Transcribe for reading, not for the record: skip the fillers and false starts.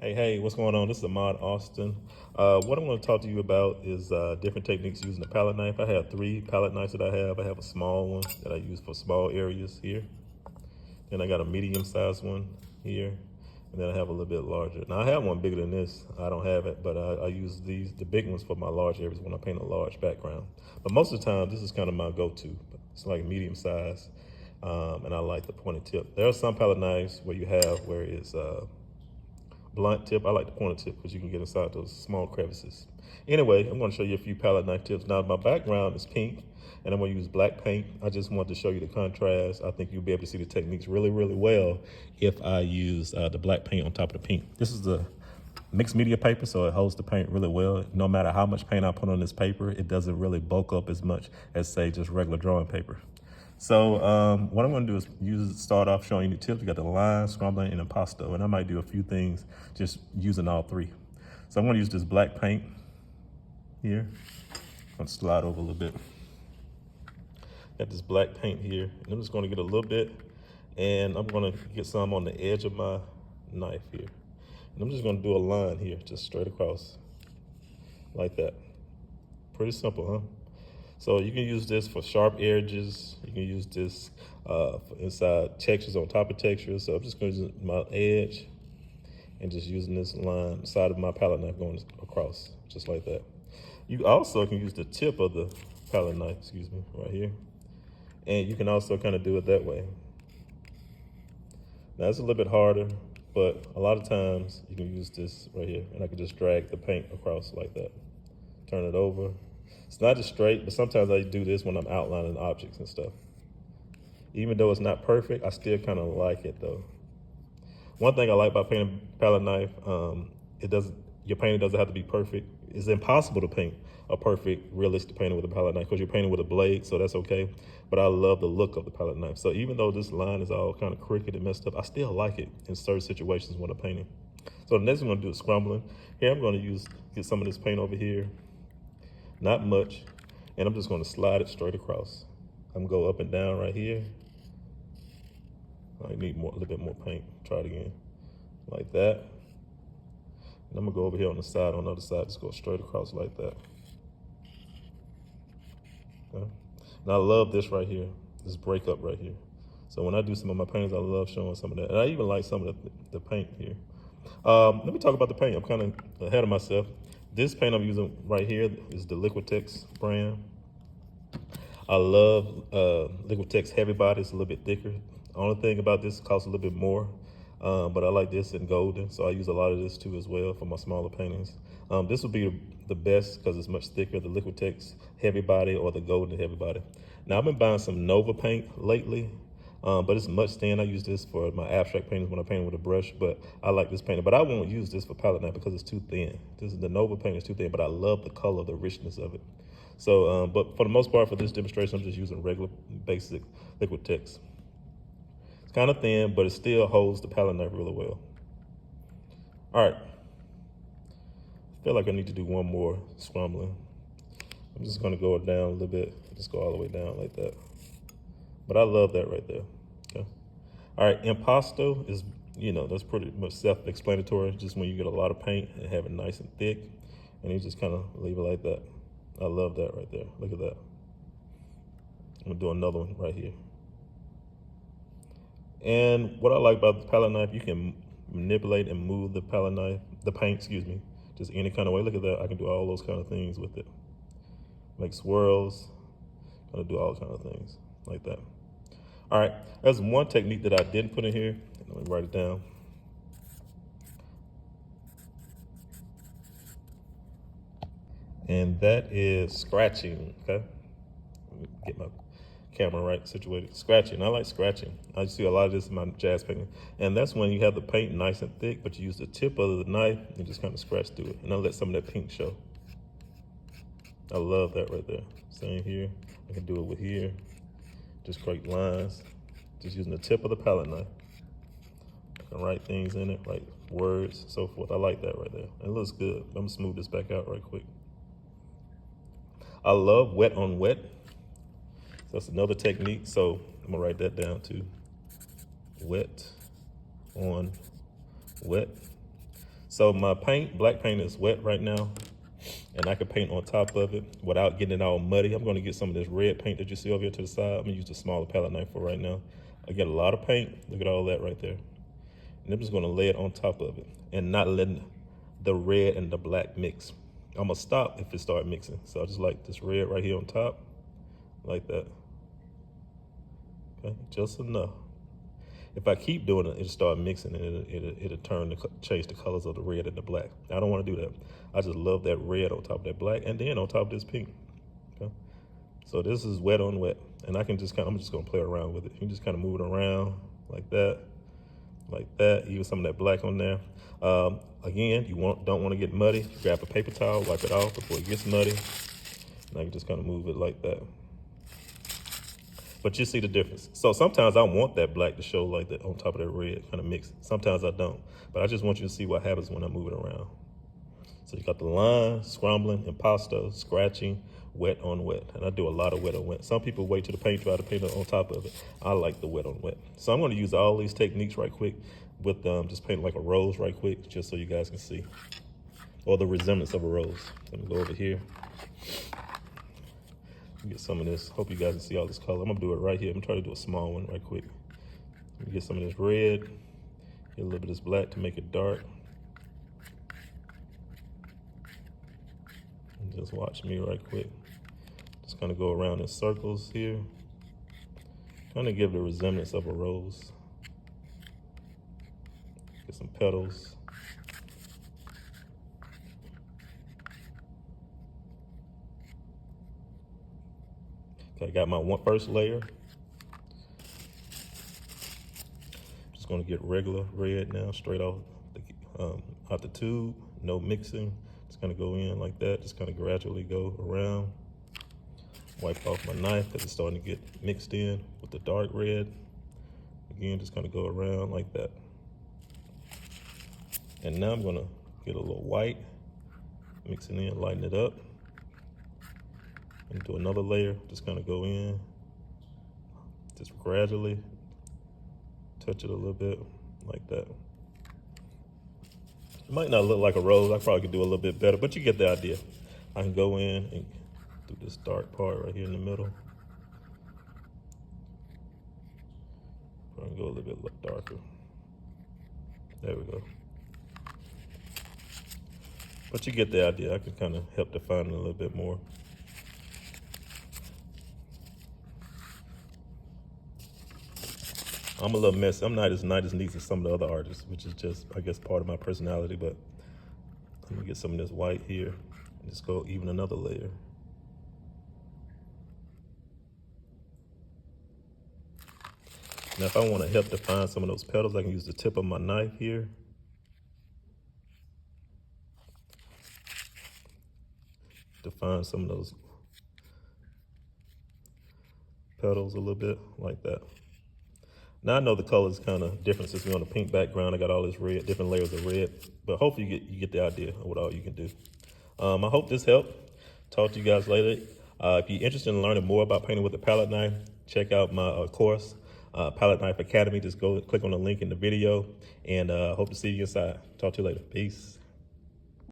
Hey, what's going on? This is Ahmad Austin. What I'm going to talk to you about is different techniques using a palette knife. I have three palette knives that I have. I have a small one that I use for small areas here. Then I got a medium-sized one here. And then I have a little bit larger. Now I have one bigger than this. I don't have it, but I use the big ones for my large areas when I paint a large background. But most of the time, this is kind of my go-to. It's like medium size, and I like the pointed tip. There are some palette knives where you have where it's blunt tip. I like the pointed tip because you can get inside those small crevices. Anyway, I'm going to show you a few palette knife tips. Now my background is pink and I'm going to use black paint. I just wanted to show you the contrast. I think you'll be able to see the techniques really well if I use the black paint on top of the pink. This is the mixed media paper, so it holds the paint really well. No matter how much paint I put on this paper, it doesn't really bulk up as much as, say, just regular drawing paper. So what I'm going to do is start off showing you the tips. We got the line, scrumbling, and impasto, and I might do a few things just using all three. So I'm going to use this black paint here. I'm going to slide over a little bit. Got this black paint here, and I'm just going to get a little bit, and I'm going to get some on the edge of my knife here. And I'm just going to do a line here, just straight across, like that. Pretty simple, huh? So you can use this for sharp edges. You can use this for inside textures on top of textures. So I'm just going to use my edge and just using this line, side of my palette knife going across, just like that. You also can use the tip of the palette knife, right here. And you can also kind of do it that way. Now it's a little bit harder, but a lot of times you can use this right here, and I can just drag the paint across like that. Turn it over. It's not just straight, but sometimes I do this when I'm outlining objects and stuff. Even though it's not perfect, I still kind of like it though. One thing I like about painting a palette knife, your painting doesn't have to be perfect. It's impossible to paint a perfect, realistic painting with a palette knife because you're painting with a blade, so that's okay. But I love the look of the palette knife. So even though this line is all kind of crooked and messed up, I still like it in certain situations when I'm painting. So the next thing I'm gonna do is scrumbling. Here I'm gonna get some of this paint over here. Not much, and I'm just going to slide it straight across. I'm going to go up and down right here. I need a little bit more paint. Try it again, like that. And I'm going to go over here on the side, on the other side, just go straight across like that. Okay. And I love this right here, this breakup right here. So when I do some of my paintings, I love showing some of that. And I even like some of the paint here. Let me talk about the paint. I'm kind of ahead of myself. This paint I'm using right here is the Liquitex brand. I love Liquitex Heavy Body. It's a little bit thicker. The only thing about this, it costs a little bit more, but I like this in golden, so I use a lot of this too as well for my smaller paintings. This would be the best because it's much thicker, the Liquitex Heavy Body or the golden Heavy Body. Now I've been buying some Nova paint lately. But it's much thin. I use this for my abstract paintings when I paint with a brush, but I like this painting. But I won't use this for palette knife because it's too thin. The Nova paint is too thin, but I love the color, the richness of it. So, but for the most part for this demonstration, I'm just using regular, basic Liquitex. It's kind of thin, but it still holds the palette knife really well. All right. I feel like I need to do one more scrumbling. I'm just gonna go down a little bit, just go all the way down like that. But I love that right there, okay? All right, impasto is, that's pretty much self-explanatory, just when you get a lot of paint and have it nice and thick, and you just kind of leave it like that. I love that right there, look at that. I'm gonna do another one right here. And what I like about the palette knife, you can manipulate and move the palette knife, the paint, just any kind of way. Look at that, I can do all those kind of things with it. Make swirls, gonna do all kind of things like that. All right, there's one technique that I didn't put in here. Let me write it down. And that is scratching, okay? Let me get my camera right situated. Scratching, I like scratching. I see a lot of this in my jazz painting. And that's when you have the paint nice and thick, but you use the tip of the knife and just kind of scratch through it. And I'll let some of that pink show. I love that right there. Same here, I can do it with here. Just create lines, just using the tip of the palette knife. I can write things in it, write words, so forth. I like that right there. It looks good. I'm gonna smooth this back out right quick. I love wet on wet. So that's another technique. So I'm gonna write that down too. Wet on wet. So my paint, black paint is wet right now, and I can paint on top of it without getting it all muddy. I'm gonna get some of this red paint that you see over here to the side. I'm gonna use the smaller palette knife for right now. I get a lot of paint, look at all that right there. And I'm just gonna lay it on top of it and not letting the red and the black mix. I'm gonna stop if it start mixing. So I just like this red right here on top, like that. Okay, just enough. If I keep doing it, it'll start mixing and it'll change the colors of the red and the black. I don't want to do that. I just love that red on top of that black and then on top of this pink. Okay. So this is wet on wet, and I can just I'm just gonna play around with it. You can just kind of move it around like that, even some of that black on there. Again, you don't want to get muddy. Grab a paper towel, wipe it off before it gets muddy. And I can just kind of move it like that. But you see the difference. So sometimes I want that black to show like that on top of that red kind of mix. Sometimes I don't. But I just want you to see what happens when I move it around. So you got the line, scrumbling, impasto, scratching, wet on wet. And I do a lot of wet on wet. Some people wait till the paint dry to paint it on top of it. I like the wet on wet. So I'm going to use all these techniques right quick with just paint like a rose right quick, just so you guys can see. Or the resemblance of a rose. Let me go over here. Get some of this. Hope you guys can see all this color. I'm gonna do it right here. I'm gonna try to do a small one right quick. Let me get some of this red, get a little bit of this black to make it dark. And just watch me right quick. Just kind of go around in circles here. Kind of give the resemblance of a rose. Get some petals. I got my first layer. Just gonna get regular red now, straight off out the tube, no mixing. Just gonna go in like that, just kind of gradually go around. Wipe off my knife because it's starting to get mixed in with the dark red. Again, just kind of go around like that. And now I'm gonna get a little white, mixing in, lighten it up. And do another layer, just kind of go in, just gradually touch it a little bit like that. It might not look like a rose. I probably could do a little bit better, but you get the idea. I can go in and do this dark part right here in the middle. Probably go a little bit darker. There we go. But you get the idea. I can kind of help define it a little bit more. I'm a little messy. I'm not as neat as some of the other artists, which is just, I guess, part of my personality, but I'm gonna get some of this white here and just go even another layer. Now, if I wanna help define some of those petals, I can use the tip of my knife here. Define some of those petals a little bit like that. Now I know the color is kind of different since we're on a pink background. I got all this red, different layers of red, but hopefully you get the idea of what all you can do. I hope this helped. Talk to you guys later. If you're interested in learning more about painting with a palette knife, check out my course, Palette Knife Academy. Just go click on the link in the video, and hope to see you inside. Talk to you later. Peace.